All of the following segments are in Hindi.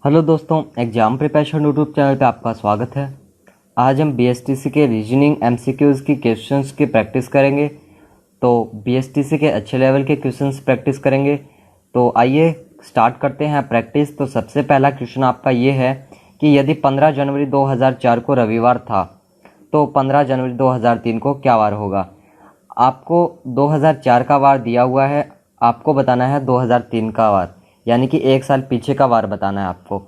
हेलो दोस्तों, एग्जाम प्रिपरेशन यूट्यूब चैनल पे आपका स्वागत है। आज हम बीएसटीसी के रीजनिंग एमसीक्यूज़ की क्वेश्चंस की प्रैक्टिस करेंगे। तो बीएसटीसी के अच्छे लेवल के क्वेश्चंस प्रैक्टिस करेंगे। तो आइए स्टार्ट करते हैं प्रैक्टिस। तो सबसे पहला क्वेश्चन आपका ये है कि यदि 15 जनवरी 2004 को रविवार था तो 15 जनवरी 2003 को क्या वार होगा। आपको 2004 का वार दिया हुआ है, आपको बताना है 2003 का वार, यानी कि एक साल पीछे का वार बताना है। आपको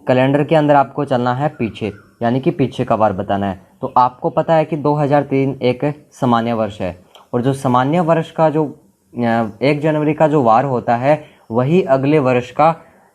कैलेंडर के अंदर आपको चलना है पीछे, यानी कि पीछे का वार बताना है। तो आपको पता है कि 2003 एक सामान्य वर्ष है, और जो सामान्य वर्ष का जो 1 जनवरी का जो वार होता है वही अगले वर्ष का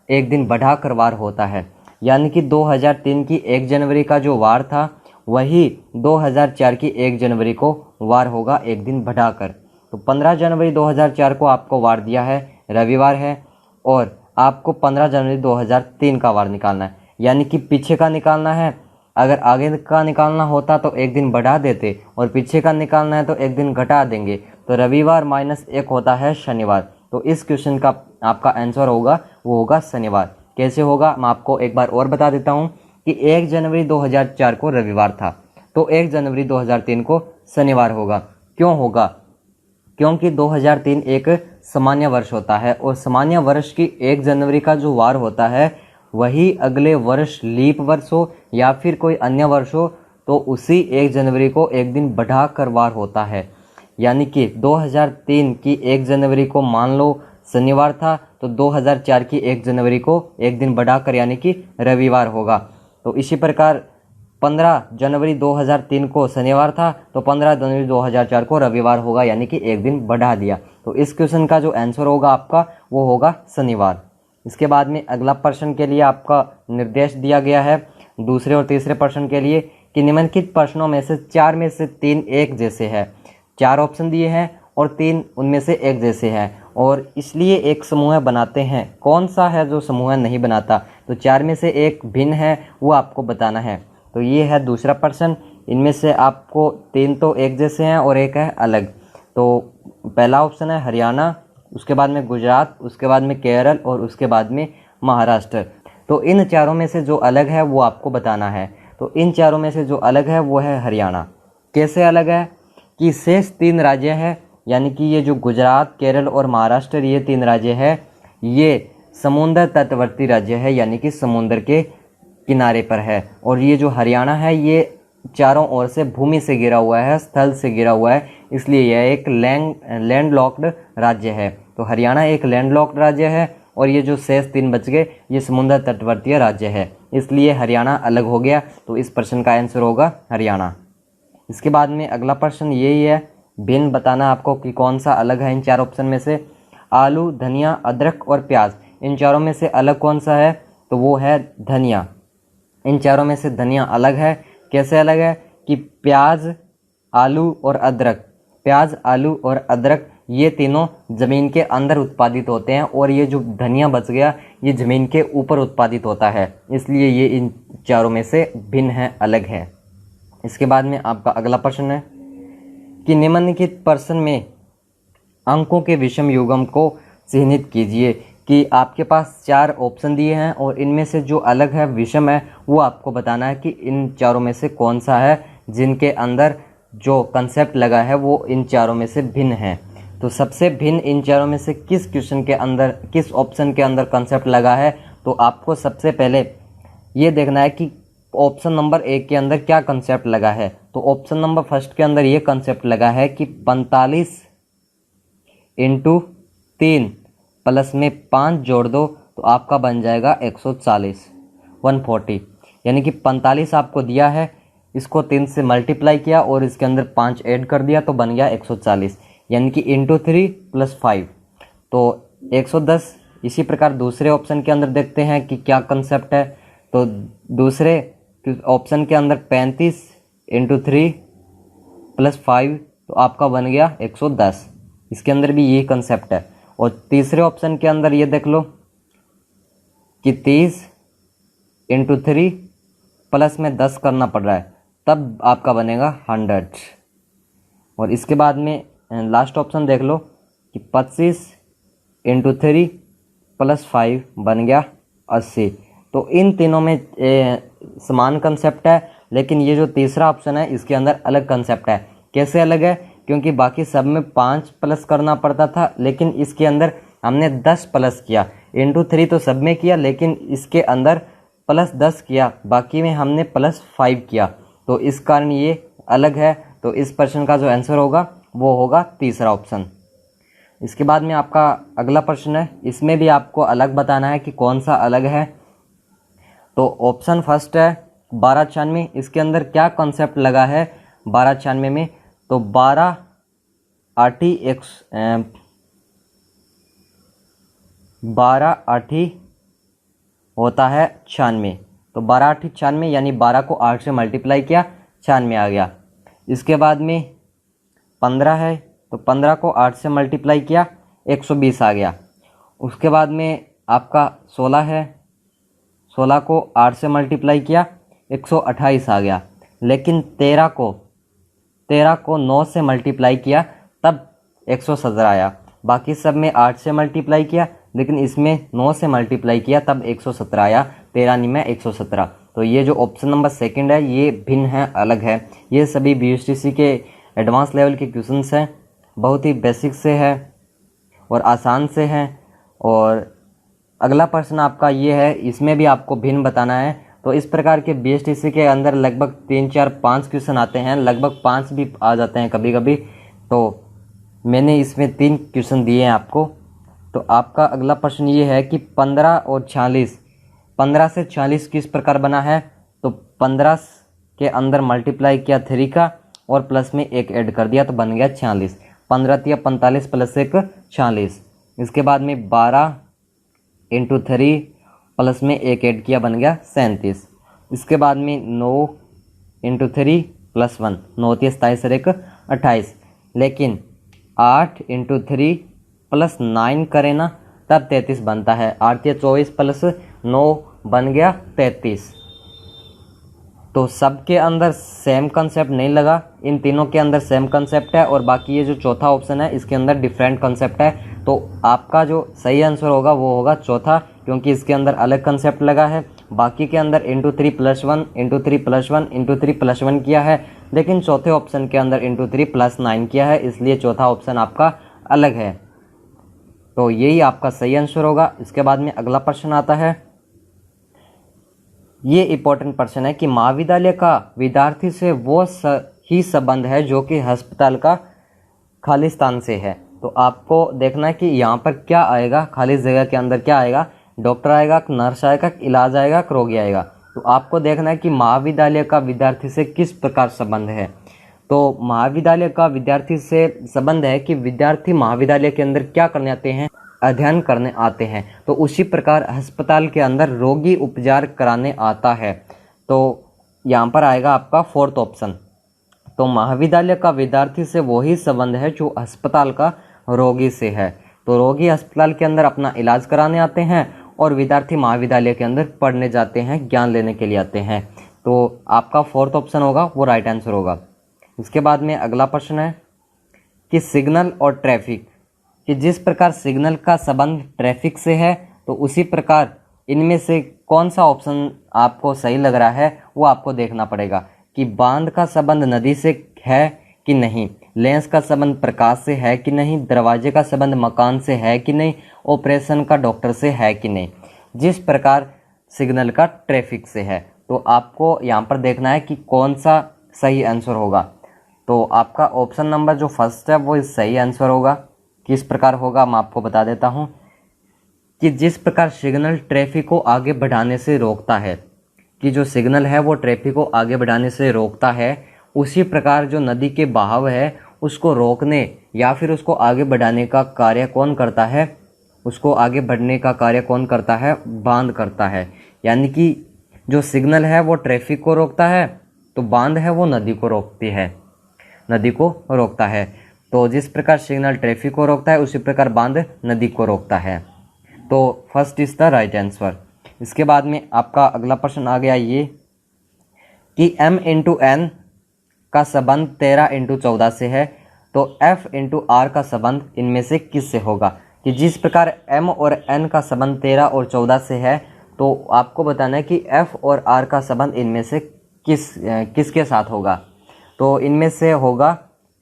एक दिन बढ़ाकर वार होता है। यानी कि 2003 की 1 जनवरी का जो वार था वही 2004 की 1 जनवरी को वार होगा, एक दिन बढ़ाकर। तो 15 जनवरी 2004 को आपको वार दिया है, रविवार है, और आपको 15 जनवरी 2003 का वार निकालना है, यानी कि पीछे का निकालना है। अगर आगे का निकालना होता तो एक दिन बढ़ा देते, और पीछे का निकालना है तो एक दिन घटा देंगे। तो रविवार -1 होता है शनिवार। तो इस क्वेश्चन का आपका आंसर होगा वो होगा शनिवार। कैसे होगा मैं आपको एक बार और बता देता हूँ कि 1 जनवरी 2004 को रविवार था, तो 1 जनवरी 2003 को शनिवार होगा। क्यों होगा? क्योंकि 2003 एक सामान्य वर्ष होता है, और सामान्य वर्ष की 1 जनवरी का जो वार होता है वही अगले वर्ष लीप वर्ष हो या फिर कोई अन्य वर्ष हो तो उसी 1 जनवरी को एक दिन बढ़ा कर वार होता है। यानी कि 2003 की 1 जनवरी को मान लो शनिवार था, तो 2004 की 1 जनवरी को एक दिन बढ़ाकर यानी कि रविवार होगा। तो इसी प्रकार 15 जनवरी 2003 को शनिवार था, तो 15 जनवरी 2004 को रविवार होगा, यानी कि एक दिन बढ़ा दिया। तो इस क्वेश्चन का जो आंसर होगा आपका वो होगा शनिवार। इसके बाद में अगला प्रश्न के लिए आपका निर्देश दिया गया है दूसरे और तीसरे प्रश्न के लिए कि निम्नलिखित प्रश्नों में से 4 में से 3 एक जैसे हैं। 4 ऑप्शन दिए हैं और 3 उनमें से एक जैसे हैं, और इसलिए एक समूह बनाते हैं। कौन सा है जो समूह नहीं बनाता? तो 4 में से एक भिन्न है, वो आपको बताना है। तो ये है दूसरा प्रश्न। इनमें से आपको 3 तो एक जैसे हैं और एक है अलग। तो पहला ऑप्शन है हरियाणा, उसके बाद में गुजरात, उसके बाद में केरल और उसके बाद में महाराष्ट्र। तो इन चारों में से जो अलग है वो आपको बताना है। तो इन चारों में से जो अलग है वो है हरियाणा। कैसे अलग है? कि शेष 3 राज्य हैं, यानी कि ये जो गुजरात, केरल और महाराष्ट्र, ये 3 राज्य है, ये समुद्र तटवर्ती राज्य है, यानी कि समुद्र के किनारे पर है। और ये जो हरियाणा है ये चारों ओर से भूमि से घिरा हुआ है, स्थल से घिरा हुआ है, इसलिए यह एक लैंडलॉक्ड राज्य है। तो हरियाणा एक लैंडलॉक्ड राज्य है, और ये जो शेष 3 बच गए ये समुद्र तटवर्तीय राज्य है, इसलिए हरियाणा अलग हो गया। तो इस प्रश्न का आंसर होगा हरियाणा। इसके बाद में अगला प्रश्न यही है, भिन्न बताना आपको कि कौन सा अलग है इन 4 ऑप्शन में से। आलू, धनिया, अदरक और प्याज, इन चारों में से अलग कौन सा है? तो वो है धनिया। इन चारों में से धनिया अलग है। कैसे अलग है? कि प्याज, आलू और अदरक, प्याज, आलू और अदरक ये तीनों ज़मीन के अंदर उत्पादित होते हैं, और ये जो धनिया बच गया ये ज़मीन के ऊपर उत्पादित होता है, इसलिए ये इन चारों में से भिन्न है, अलग है। इसके बाद में आपका अगला प्रश्न है कि निम्नलिखित प्रश्न में अंकों के विषम युग्म को चिह्नित कीजिए। कि आपके पास 4 ऑप्शन दिए हैं और इनमें से जो अलग है, विषम है, वो आपको बताना है कि इन चारों में से कौन सा है जिनके अंदर जो कंसेप्ट लगा है वो इन चारों में से भिन्न है। तो सबसे भिन्न इन चारों में से किस क्वेश्चन के अंदर, किस ऑप्शन के अंदर कंसेप्ट लगा है? तो आपको सबसे पहले ये देखना है कि ऑप्शन नंबर 1 के अंदर क्या कंसेप्ट लगा है। तो ऑप्शन नंबर फर्स्ट के अंदर ये कंसेप्ट लगा है कि 45 × 3 प्लस में 5 जोड़ दो तो आपका बन जाएगा 140, 140। यानी कि 45 आपको दिया है, इसको 3 से मल्टीप्लाई किया और इसके अंदर 5 ऐड कर दिया तो बन गया 140, यानी कि × 3 + 5 तो 110। इसी प्रकार दूसरे ऑप्शन के अंदर देखते हैं कि क्या कंसेप्ट है। तो दूसरे ऑप्शन के अंदर 35 × 3 + 5 तो आपका बन गया 110, इसके अंदर भी यही कंसेप्ट है। और तीसरे ऑप्शन के अंदर ये देख लो कि 30 × 3 प्लस में 10 करना पड़ रहा है, तब आपका बनेगा 100। और इसके बाद में लास्ट ऑप्शन देख लो कि 25 × 3 + 5 बन गया 80। तो इन तीनों में समान कंसेप्ट है, लेकिन ये जो तीसरा ऑप्शन है इसके अंदर अलग कंसेप्ट है। कैसे अलग है? क्योंकि बाकी सब में 5 प्लस करना पड़ता था, लेकिन इसके अंदर हमने 10 प्लस किया। इंटू 3 तो सब में किया, लेकिन इसके अंदर प्लस 10 किया, बाकी में हमने प्लस 5 किया। तो इस कारण ये अलग है। तो इस प्रश्न का जो आंसर होगा वो होगा तीसरा ऑप्शन। इसके बाद में आपका अगला प्रश्न है, इसमें भी आपको अलग बताना है कि कौन सा अलग है। तो ऑप्शन फर्स्ट है 1296। इसके अंदर क्या कॉन्सेप्ट लगा है 1296 में? तो 12 आठी होता है 96। तो 12 आठी 96, यानी 12 को 8 से मल्टीप्लाई किया, 96 आ गया। इसके बाद में 15 है, तो 15 को 8 से मल्टीप्लाई किया, 120 आ गया। उसके बाद में आपका 16 है, 16 को 8 से मल्टीप्लाई किया, 128 आ गया। लेकिन 13 को 9 से मल्टीप्लाई किया, तब 117 आया। बाकी सब में 8 से मल्टीप्लाई किया, लेकिन इसमें 9 से मल्टीप्लाई किया, तब 117 आया। 13 नहीं में 117। तो ये जो ऑप्शन नंबर सेकंड है ये भिन्न है, अलग है। ये सभी BSTC के एडवांस लेवल के क्वेश्चंस हैं, बहुत ही बेसिक से है और आसान से हैं। और अगला प्रश्न आपका ये है, इसमें भी आपको भिन्न बताना है। तो इस प्रकार के BSTC के अंदर लगभग 3 4 5 क्वेश्चन आते हैं, लगभग 5 भी आ जाते हैं कभी कभी। तो मैंने इसमें 3 क्वेश्चन दिए हैं आपको। तो आपका अगला प्रश्न ये है कि 15 और 46, 15 से 46 किस प्रकार बना है? तो 15 के अंदर मल्टीप्लाई किया 3 का और प्लस में 1 ऐड कर दिया, तो बन गया 46। 15 तिया 45 प्लस 1 46। इसके बाद में 12 इंटू 3 प्लस में 1 ऐड किया, बन गया 37। इसके बाद में 9 इंटू 3 प्लस 1, 9 तिया 27 और 1 28। लेकिन 8 इंटू 3 प्लस 9 करें ना, तब 33 बनता है। 8 तिया 24 प्लस 9 बन गया 33। तो सबके अंदर सेम कंसेप्ट नहीं लगा, इन तीनों के अंदर सेम कंसेप्ट है, और बाकी ये जो चौथा ऑप्शन है इसके अंदर डिफरेंट कंसेप्ट है। तो आपका जो सही आंसर होगा वो होगा चौथा, क्योंकि इसके अंदर अलग कंसेप्ट लगा है। बाकी के अंदर into 3 plus 1 into 3 plus 1 into 3 plus 1 किया है, लेकिन चौथे ऑप्शन के अंदर इंटू 3 प्लस 9 किया है, इसलिए चौथा ऑप्शन आपका अलग है। तो यही आपका सही आंसर होगा। इसके बाद में अगला प्रश्न आता है, ये इंपॉर्टेंट प्रश्न है कि महाविद्यालय का विद्यार्थी से वो ही संबंध है जो कि अस्पताल का खाली स्थान से है। तो आपको देखना है कि यहाँ पर क्या आएगा, खाली जगह के अंदर क्या आएगा, डॉक्टर आएगा, नर्स आएगा, इलाज आएगा, रोगी आएगा। तो आपको देखना है कि महाविद्यालय का विद्यार्थी से किस प्रकार संबंध है। तो महाविद्यालय का विद्यार्थी से संबंध है कि विद्यार्थी महाविद्यालय के अंदर क्या करने आते हैं, अध्ययन करने आते हैं। तो उसी प्रकार अस्पताल के अंदर रोगी उपचार कराने आता है। तो यहाँ पर आएगा आपका फोर्थ ऑप्शन। तो महाविद्यालय का विद्यार्थी से वही संबंध है जो अस्पताल का रोगी से है। तो रोगी अस्पताल के अंदर अपना इलाज कराने आते हैं और विद्यार्थी महाविद्यालय के अंदर पढ़ने जाते हैं, ज्ञान लेने के लिए आते हैं। तो आपका फोर्थ ऑप्शन होगा वो राइट आंसर होगा। इसके बाद में अगला प्रश्न है कि सिग्नल और ट्रैफिक, कि जिस प्रकार सिग्नल का संबंध ट्रैफिक से है, तो उसी प्रकार इनमें से कौन सा ऑप्शन आपको सही लग रहा है वो आपको देखना पड़ेगा कि बांध का संबंध नदी से है कि नहीं, लेंस का संबंध प्रकाश से है कि नहीं, दरवाजे का संबंध मकान से है कि नहीं, ऑपरेशन का डॉक्टर से है कि नहीं। जिस प्रकार सिग्नल का ट्रैफिक से है, तो आपको यहाँ पर देखना है कि कौन सा सही आंसर होगा। तो आपका ऑप्शन नंबर जो फर्स्ट है वो सही आंसर होगा। किस प्रकार होगा मैं आपको बता देता हूँ कि जिस प्रकार सिग्नल ट्रैफिक को आगे बढ़ाने से रोकता है, कि जो सिग्नल है वो ट्रैफिक को आगे बढ़ाने से रोकता है, उसी प्रकार जो नदी के बहाव है उसको रोकने या फिर उसको आगे बढ़ाने का कार्य कौन करता है, उसको आगे बढ़ने का कार्य कौन करता है, बांध करता है। यानी कि जो सिग्नल है वो ट्रैफिक को रोकता है, तो बांध है वो नदी को रोकती है, नदी को रोकता है। तो जिस प्रकार सिग्नल ट्रैफिक को रोकता है उसी प्रकार बांध नदी को रोकता है। तो first is the right answer. इसके बाद में आपका अगला प्रश्न आ गया ये कि m इंटू एन का संबंध 13 इंटू 14 से है, तो f इंटू आर का संबंध इनमें से किससे होगा। कि जिस प्रकार m और n का संबंध 13 और 14 से है, तो तो आपको बताना है कि F और R का संबंध इनमें से किसके साथ होगा। तो इनमें से होगा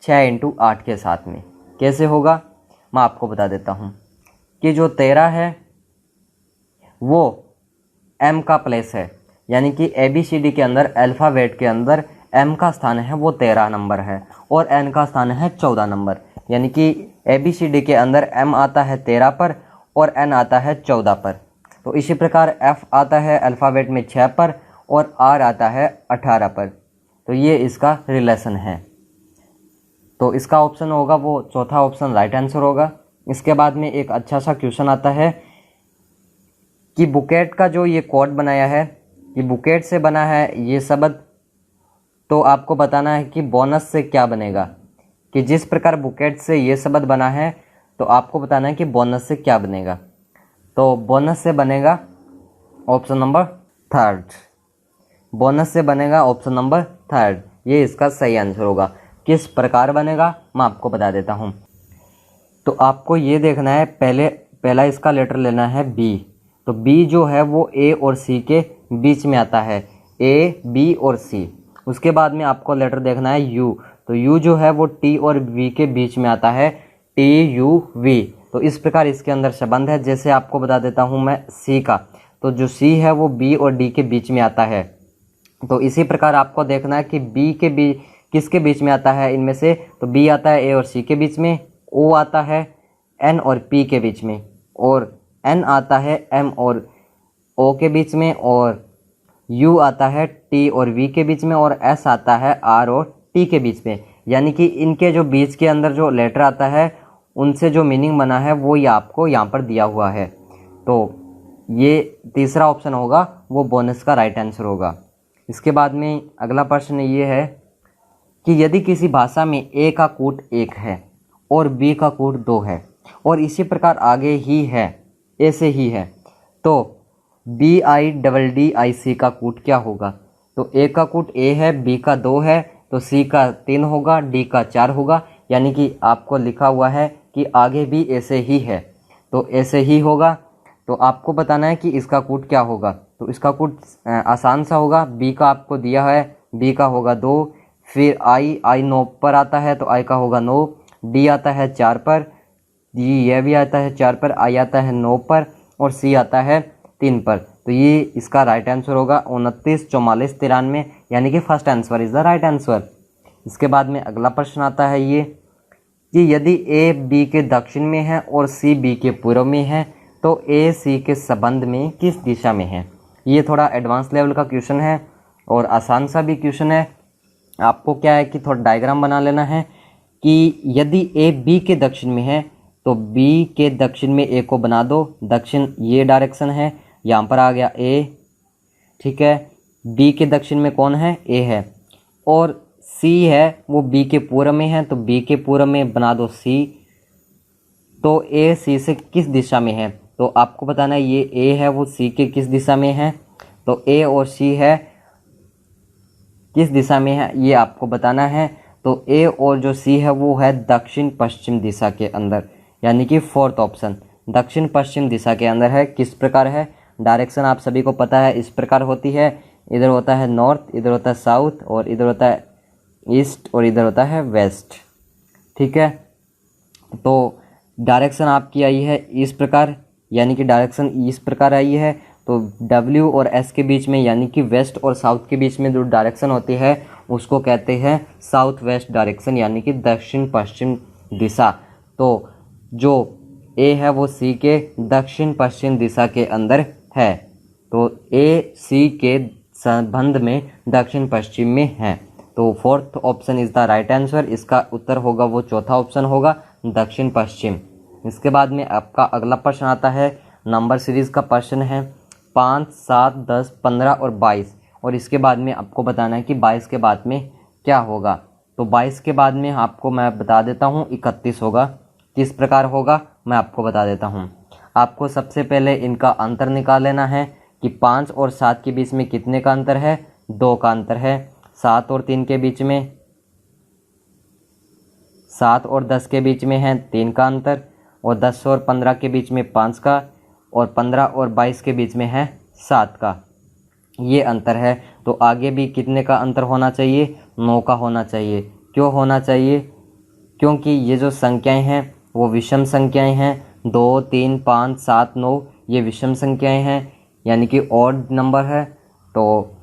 6 × 8 के साथ में। कैसे होगा मैं आपको बता देता हूँ कि जो 13 है वो M का प्लेस है, यानी कि ABCD के अंदर अल्फ़ाबेट के अंदर M का स्थान है वो 13 नंबर है और N का स्थान है 14 नंबर, यानी कि ABCD के अंदर M आता है 13 पर और N आता है 14 पर। तो इसी प्रकार F आता है अल्फ़ाबेट में 6 पर और R आता है 18 पर। तो ये इसका रिलेशन है। तो इसका ऑप्शन होगा वो चौथा ऑप्शन राइट आंसर होगा। इसके बाद में एक अच्छा सा क्वेश्चन आता है कि बुकेट का जो ये कोड बनाया है, ये बुकेट से बना है ये शब्द, तो आपको बताना है कि बोनस से क्या बनेगा। कि जिस प्रकार बुकेट से ये शब्द बना है तो आपको बताना है कि बोनस से क्या बनेगा। तो बोनस से बनेगा ऑप्शन नंबर 3rd। बोनस से बनेगा ऑप्शन नंबर 3rd, ये इसका सही आंसर होगा। किस प्रकार बनेगा मैं आपको बता देता हूँ। तो आपको ये देखना है, पहला इसका लेटर लेना है B। तो B जो है वो A और C के बीच में आता है, A, B और C। उसके बाद में आपको लेटर देखना है U। तो U जो है वो T और V के बीच में आता है, T, U, V। तो इस प्रकार इसके अंदर संबंध है। जैसे आपको बता देता हूँ मैं C का, तो जो C है वो B और D के बीच में आता है। तो इसी प्रकार आपको देखना है कि B के किसके बीच में आता है इनमें से। तो B आता है A और C के बीच में, O आता है N और P के बीच में, और N आता है M और O के बीच में, और U आता है T और V के बीच में, और S आता है R और T के बीच में। यानी कि इनके जो बीच के अंदर जो लेटर आता है उनसे जो मीनिंग बना है वो ये आपको यहाँ पर दिया हुआ है। तो ये तीसरा ऑप्शन होगा वो बोनस का राइट आंसर होगा। इसके बाद में अगला प्रश्न ये है कि यदि किसी भाषा में A का कूट 1 है और B का कूट 2 है और इसी प्रकार आगे ही है, ऐसे ही है, तो BIDDIC का कूट क्या होगा। तो A का कूट A है, B का 2 है, तो C का 3 होगा, D का 4 होगा। यानी कि आपको लिखा हुआ है कि आगे भी ऐसे ही है, तो ऐसे ही होगा। तो आपको बताना है कि इसका कूट क्या होगा। तो इसका कूट आसान सा होगा। B का आपको दिया है, B का होगा 2, फिर I 9 पर आता है तो I का होगा 9, D आता है 4 पर, D यह भी आता है 4 पर, I आता है 9 पर, और C आता है 3 पर। तो ये इसका राइट आंसर होगा 29, 44, 93, यानी कि first answer is the right answer. इसके बाद में अगला प्रश्न आता है ये कि यदि A B के दक्षिण में है और C B के पूर्व में है तो A C के संबंध में किस दिशा में है। ये थोड़ा एडवांस लेवल का क्वेश्चन है और आसान सा भी क्वेश्चन है। आपको क्या है कि थोड़ा डायग्राम बना लेना है कि यदि A B के दक्षिण में है तो B के दक्षिण में A को बना दो। दक्षिण ये डायरेक्शन है, यहाँ पर आ गया A, ठीक है। B के दक्षिण में कौन है, A है, और C है वो B के पूर्व में है, तो B के पूर्व में बना दो C। तो A C से किस दिशा में है, तो आपको बताना है ये A है वो C के किस दिशा में है। तो A और C है किस दिशा में है ये आपको बताना है। तो A और जो C है वो है दक्षिण पश्चिम दिशा के अंदर, यानी कि 4th ऑप्शन दक्षिण पश्चिम दिशा के अंदर है। किस प्रकार है, डायरेक्शन आप सभी को पता है, इस प्रकार होती है। इधर होता है नॉर्थ, इधर होता है साउथ, और इधर होता है ईस्ट, और इधर होता है वेस्ट, ठीक है। तो डायरेक्शन आपकी आई है इस प्रकार, यानी कि डायरेक्शन इस प्रकार आई है। तो W और S के बीच में, यानी कि वेस्ट और साउथ के बीच में जो डायरेक्शन होती है उसको कहते हैं साउथ वेस्ट डायरेक्शन, यानी कि दक्षिण पश्चिम दिशा। तो जो A है वो C के दक्षिण पश्चिम दिशा के अंदर है। तो A C के संबंध में दक्षिण पश्चिम में है। तो 4th option is the right answer. इसका उत्तर होगा वो चौथा ऑप्शन होगा दक्षिण पश्चिम। इसके बाद में आपका अगला प्रश्न आता है, नंबर सीरीज का प्रश्न है 5, 7, 10, 15 और 22, और इसके बाद में आपको बताना है कि 22 के बाद में क्या होगा। तो 22 के बाद में आपको मैं बता देता हूँ 31 होगा। किस प्रकार होगा मैं आपको बता देता हूँ। आपको सबसे पहले इनका अंतर निकाल लेना है कि 5 और 7 के बीच में कितने का अंतर है, 2 का अंतर है। 7 और 3 के बीच में, 7 और 10 के बीच में है 3 का अंतर, और 10 और 15 के बीच में 5 का, और 15 और 22 के बीच में है 7 का ये अंतर है। तो आगे भी कितने का अंतर होना चाहिए? 9 का होना चाहिए। क्यों होना चाहिए? क्योंकि ये जो संख्याएं हैं वो विषम संख्याएं हैं। 2, 3, 5, 7, 9 ये विषम संख्याएं हैं, यानी कि ऑड नंबर है। तो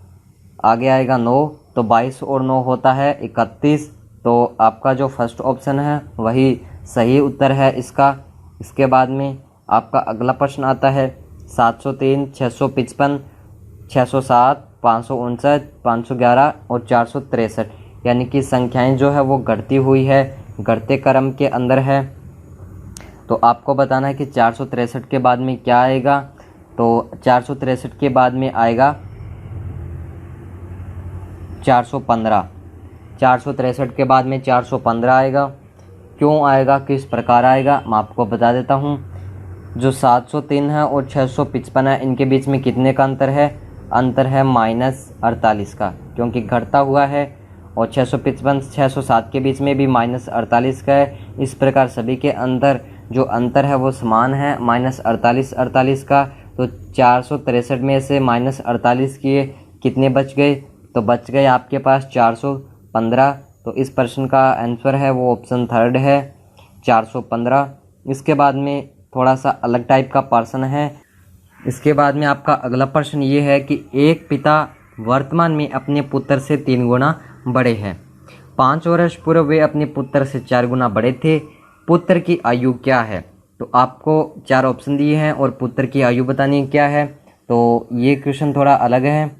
आगे आएगा 9, तो 22 और 9 होता है 31। तो आपका जो फर्स्ट ऑप्शन है वही सही उत्तर है इसका। इसके बाद में आपका अगला प्रश्न आता है 703, 655, 607, 559, 511 और 463, यानी कि संख्याएं जो है वो घटती हुई है, घटते क्रम के अंदर है। तो आपको बताना है कि 463 के बाद में क्या आएगा। तो 463 के बाद में आएगा 415। 463 के बाद में 415 आएगा। क्यों आएगा, किस प्रकार आएगा, मैं आपको बता देता हूँ। जो 703 है और 655 है, इनके बीच में कितने का अंतर है? अंतर है -48 का, क्योंकि घटता हुआ है। और 655 607 के बीच में भी -48 का है। इस प्रकार सभी के अंदर जो अंतर है वो समान है, -48 का। तो 463 में से -48 किए, कितने बच गए? तो बच गए आपके पास 415। तो इस प्रश्न का आंसर है वो ऑप्शन थर्ड है, 415। इसके बाद में थोड़ा सा अलग टाइप का प्रश्न है। इसके बाद में आपका अगला प्रश्न ये है कि एक पिता वर्तमान में अपने पुत्र से 3 गुना बड़े हैं। 5 वर्ष पूर्व वे अपने पुत्र से 4 गुना बड़े थे। पुत्र की आयु क्या है? तो आपको 4 ऑप्शन दिए हैं और पुत्र की आयु बतानी क्या है। तो ये क्वेश्चन थोड़ा अलग है,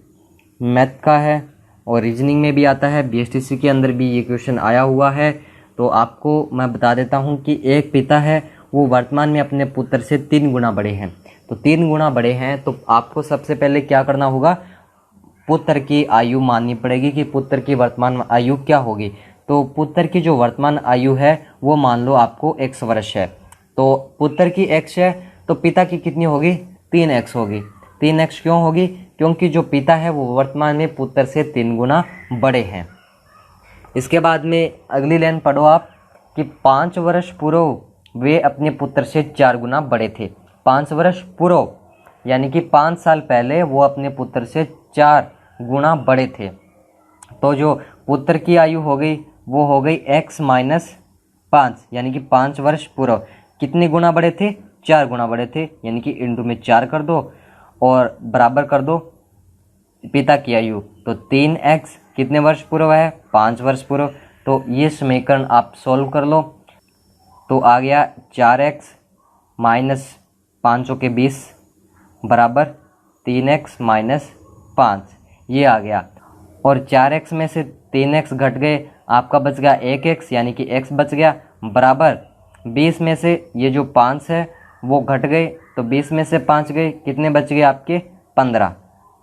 मैथ का है और रीजनिंग में भी आता है। बीएसटीसी के अंदर भी ये क्वेश्चन आया हुआ है। तो आपको मैं बता देता हूँ कि एक पिता है वो वर्तमान में अपने पुत्र से 3 गुना बड़े हैं। तो 3 गुना बड़े हैं तो आपको सबसे पहले क्या करना होगा? पुत्र की आयु माननी पड़ेगी कि पुत्र की वर्तमान आयु क्या होगी। तो पुत्र की जो वर्तमान आयु है वो मान लो आपको x वर्ष है। तो पुत्र की x है तो पिता की कितनी होगी? 3x होगी। 3x क्यों होगी? क्योंकि जो पिता है वो वर्तमान में पुत्र से 3 गुना बड़े हैं। इसके बाद में अगली लाइन पढ़ो आप कि 5 वर्ष पूर्व वे अपने पुत्र से 4 गुना बड़े थे। 5 वर्ष पूर्व यानी कि 5 साल पहले वो अपने पुत्र से 4 गुना बड़े थे। तो जो पुत्र की आयु हो गई वो हो गई x - 5, यानी कि 5 वर्ष पूर्व कितने गुना बड़े थे? 4 गुना बड़े थे, यानी कि इंटू में 4 कर दो और बराबर कर दो पिता की आयु। तो 3x कितने वर्ष पूर्व है? 5 वर्ष पूर्व। तो ये समीकरण आप सॉल्व कर लो। तो आ गया 4x - 5 के 20 बराबर 3x - 5, ये आ गया। और 4x में से 3x घट गए, आपका बच गया 1x, यानी कि x बच गया बराबर 20 में से ये जो 5 है वो घट गए। तो 20 में से 5 गए, कितने बच गए आपके? 15।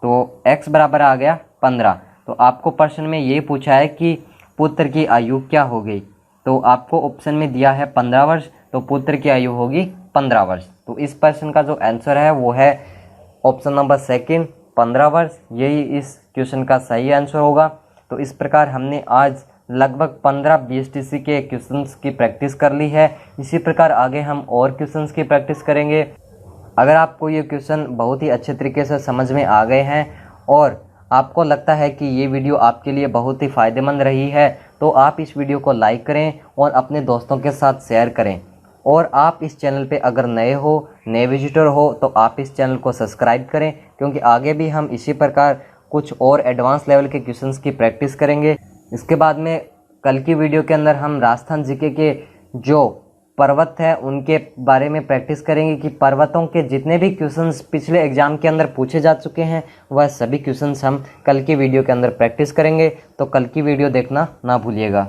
तो x बराबर आ गया 15। तो आपको प्रश्न में ये पूछा है कि पुत्र की आयु क्या हो गई। तो आपको ऑप्शन में दिया है 15 वर्ष, तो पुत्र की आयु होगी 15 वर्ष। तो इस प्रश्न का जो आंसर है वो है ऑप्शन नंबर सेकंड, 15 वर्ष। यही इस क्वेश्चन का सही आंसर होगा। तो इस प्रकार हमने आज लगभग 15 बीएसटीसी के क्वेश्चंस की प्रैक्टिस कर ली है। इसी प्रकार आगे हम और क्वेश्चंस की प्रैक्टिस करेंगे। अगर आपको ये क्वेश्चन बहुत ही अच्छे तरीके से समझ में आ गए हैं और आपको लगता है कि ये वीडियो आपके लिए बहुत ही फ़ायदेमंद रही है, तो आप इस वीडियो को लाइक करें और अपने दोस्तों के साथ शेयर करें। और आप इस चैनल पे अगर नए विजिटर हो तो आप इस चैनल को सब्सक्राइब करें, क्योंकि आगे भी हम इसी प्रकार कुछ और एडवांस लेवल के क्वेश्चंस की प्रैक्टिस करेंगे। इसके बाद में कल की वीडियो के अंदर हम राजस्थान जीके के जो पर्वत है उनके बारे में प्रैक्टिस करेंगे कि पर्वतों के जितने भी क्वेश्चंस पिछले एग्जाम के अंदर पूछे जा चुके हैं वह सभी क्वेश्चंस हम कल की वीडियो के अंदर प्रैक्टिस करेंगे। तो कल की वीडियो देखना ना भूलिएगा।